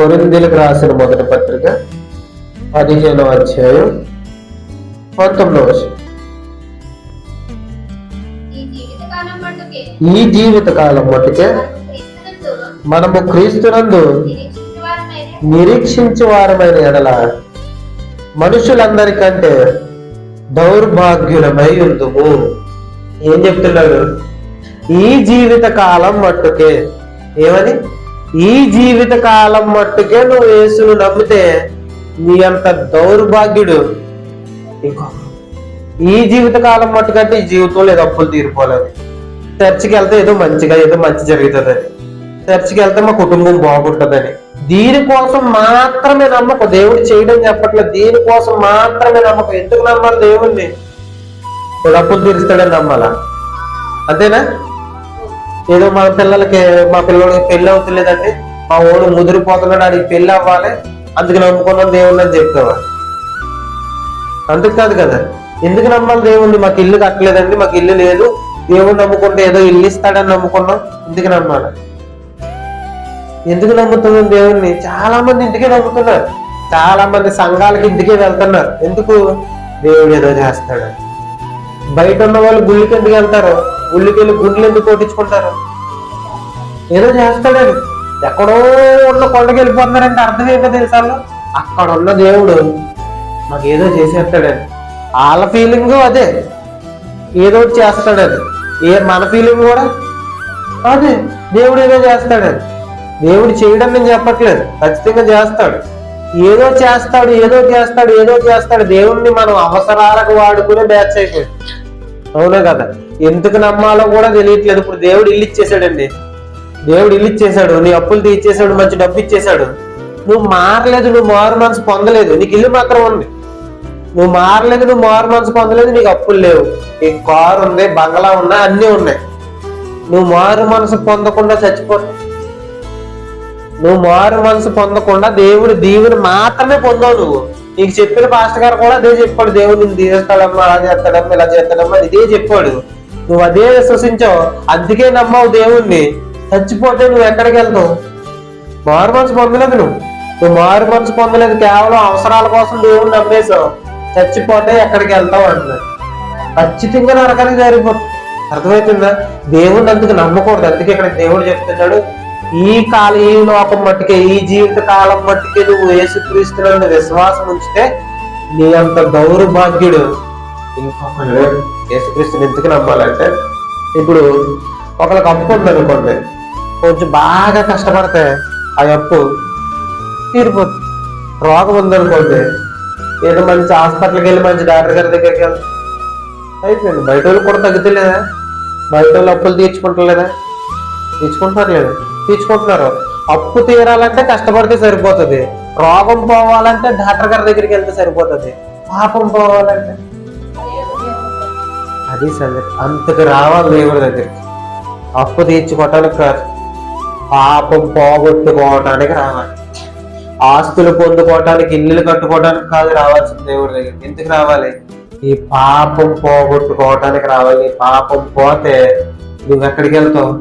కొరింథీయులకు రాసిన మొదటి పత్రిక 15వ అధ్యాయం 19వ వచనం. ఈ జీవిత కాలం మట్టుకే మనము క్రీస్తునందు నిరీక్షించే వారమైన ఎడల మనుషులందరికంటే దౌర్భాగ్యులమై ఉందుము. ఏం చెప్తున్నాడు? ఈ జీవిత కాలం మట్టుకే, ఏమని? ఈ జీవిత కాలం మట్టుకే నువ్వు యేసును నమ్మితే నీ అంత దౌర్భాగ్యుడు ఇంకో. ఈ జీవిత కాలం మట్టుకంటే ఈ జీవితంలో ఏదో అప్పులు తీరిపోలేదు. చర్చికి వెళ్తే ఏదో మంచి జరుగుతుందని, చర్చికి వెళ్తే మా కుటుంబం బాగుంటుందని, దీనికోసం మాత్రమే నమ్మకం. దేవుడు చేయడం చెప్పట్లేదు, దీనికోసం మాత్రమే నమ్మకం. ఎందుకు నమ్మాలి దేవుణ్ణి? ఇప్పుడు అప్పులు తీరుస్తాడని నమ్మాలా? అంతేనా? ఏదో మా పిల్లలకి పెళ్లి అవుతులేదండి, మా ఓడు ముదిరిపోతున్నాడు, ఆడికి పెళ్లి అవ్వాలి, అందుకు నమ్ముకున్నాం దేవుణ్ణి అని చెప్తావా? అందుకు కాదు కదా. ఎందుకు నమ్మాలి దేవుణ్ణి? మాకు ఇల్లు కట్టలేదండి, మాకు ఇల్లు లేదు, దేవుడు నమ్ముకుంటే ఏదో ఇల్లు ఇస్తాడని నమ్ముకున్నాం, ఎందుకు నమ్మాలి? ఎందుకు నమ్ముతున్నాం దేవుణ్ణి? చాలా మంది ఇంటికే నమ్ముతున్నారు, చాలా మంది సంఘాలకి ఇంటికే వెళ్తున్నారు. ఎందుకు? దేవుడు ఏదో చేస్తాడు. బయట ఉన్న వాళ్ళు గుళ్ళకి ఎందుకు వెళ్తారు? గుళ్ళకి వెళ్ళి గుండెలు ఎందుకు కొట్టించుకుంటారు? ఏదో చేస్తాడని. ఎక్కడో ఉన్న కొండకి వెళ్ళిపోతున్నారంటే అర్థం ఏంటో తెలుసా? అక్కడ ఉన్న దేవుడు మాకు ఏదో చేసేస్తాడని. వాళ్ళ ఫీలింగ్ అదే, ఏదో చేస్తాడని. మన ఫీలింగ్ కూడా అదే, దేవుడు ఏదో చేస్తాడని. దేవుడు చేయడం నేను చెప్పట్లేదు, ఖచ్చితంగా చేస్తాడు. ఏదో చేస్తాడు. దేవుడిని మనం అవసరాలకు వాడుకునే బ్యాచ్ అయిపోయింది. అవునా కదా? ఎందుకు నమ్మాలో కూడా తెలియట్లేదు. ఇప్పుడు దేవుడు ఇల్లు ఇచ్చేసాడండి, దేవుడు ఇల్లు ఇచ్చేసాడు, నీ అప్పులు తీర్చేసాడు, మంచి డబ్బు ఇచ్చేసాడు. నువ్వు మారలేదు, నువ్వు మారు మనసు పొందలేదు, నీకు ఇల్లు మాత్రం ఉంది. నువ్వు మారలేదు, నువ్వు మారు మనసు పొందలేదు, నీకు అప్పులు లేవు, నీకు కారు ఉంది, బంగ్లా ఉన్నా, అన్నీ ఉన్నాయి. నువ్వు మారు మనసు పొందకుండా చచ్చిపోతావు. నువ్వు మారు మనసు పొందకుండా దేవుడు దీవుని మాత్రమే పొందావు. నువ్వు నీకు చెప్పిన పాస్టర్ గారు కూడా అదే చెప్పాడు, దేవుడు నేను తీరుస్తాడమ్మా, అలా చేస్తాడమ్మా, ఇలా చేస్తాడమ్మా, ఇదే చెప్పాడు. నువ్వు అదే విశ్వసించావు, అందుకే నమ్మావు దేవుణ్ణి. చచ్చిపోతే నువ్వు ఎక్కడికి వెళ్తావు? మారు మనసు పొందలేదు. నువ్వు మారు మనసు పొందలేదు, కేవలం అవసరాల కోసం దేవుణ్ణి నమ్మేశావు. చచ్చిపోతే ఎక్కడికి వెళ్తావు అంటున్నాడు. ఖచ్చితంగా నరకానికి జరిగిపోతుంది. అర్థమవుతుందా? దేవుణ్ణి అందుకు నమ్మకూడదు. అందుకే ఇక్కడ దేవుడు చెప్తున్నాడు, ఈ లోకం మట్టుకే, ఈ జీవిత కాలం మట్టుకే నువ్వు యేసుక్రీస్తునందు విశ్వాసం ఉంచితే నీ అంత దౌర్భాగ్యుడు ఇంకొకడు లేడు. యేసుక్రీస్తుని ఎందుకు నమ్మాలంటే, ఇప్పుడు ఒకరికి అప్పు ఉందనుకోండి, కొంచెం బాగా కష్టపడితే ఆ అప్పు తీరిపోతుంది. రోగం ఉందనుకోండి, ఏదో మంచి హాస్పిటల్కి వెళ్ళి మంచి డాక్టర్ గారి దగ్గరికి వెళ్తే అయిపోయింది. బయట వాళ్ళు కూడా తగ్గుతలేదా? బయట వాళ్ళు అప్పులు తీర్చుకుంటలేదా? తీర్చుకుంటున్నారు. అప్పు తీరాలంటే కష్టపడితే సరిపోతుంది, రోగం పోవాలంటే డాక్టర్ గారి దగ్గరికి వెళ్తే సరిపోతుంది, పాపం పోవాలంటే అది సంగతి. అంతకు రావాలి దేవుడి దగ్గరికి. అప్పు తీర్చుకోవటానికి కాదు, పాపం పోగొట్టుకోవటానికి రావాలి. ఆస్తులు పొందుకోవటానికి, ఇల్లులు కట్టుకోవడానికి కాదు రావాల్సింది దేవుడి దగ్గరికి. ఎందుకు రావాలి? ఈ పాపం పోగొట్టుకోవటానికి రావాలి. పాపం పోతే నువ్వు ఎక్కడికి వెళ్తావు?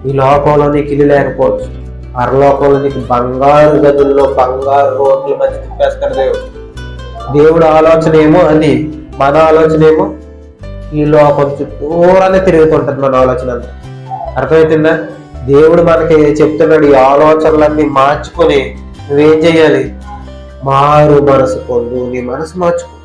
ఈ లోకంలో నీకు ఇల్లు లేకపోవచ్చు, పరలోకంలో నీకు బంగారు గదుల్లో బంగారు రోడ్ల మధ్య తిప్పేస్తాడు దేవుడు. దేవుడు ఆలోచన ఏమో అది, మన ఆలోచన ఏమో ఈ లోకం చుట్టూరానే తిరుగుతుంటది మన ఆలోచన అంతా. అర్థమవుతుందా? దేవుడు మనకి చెప్తున్నాడు, ఈ ఆలోచనలన్నీ మార్చుకొని నువ్వేం చెయ్యాలి? మారు మనసు పొందు, నీ మనసు మార్చుకో.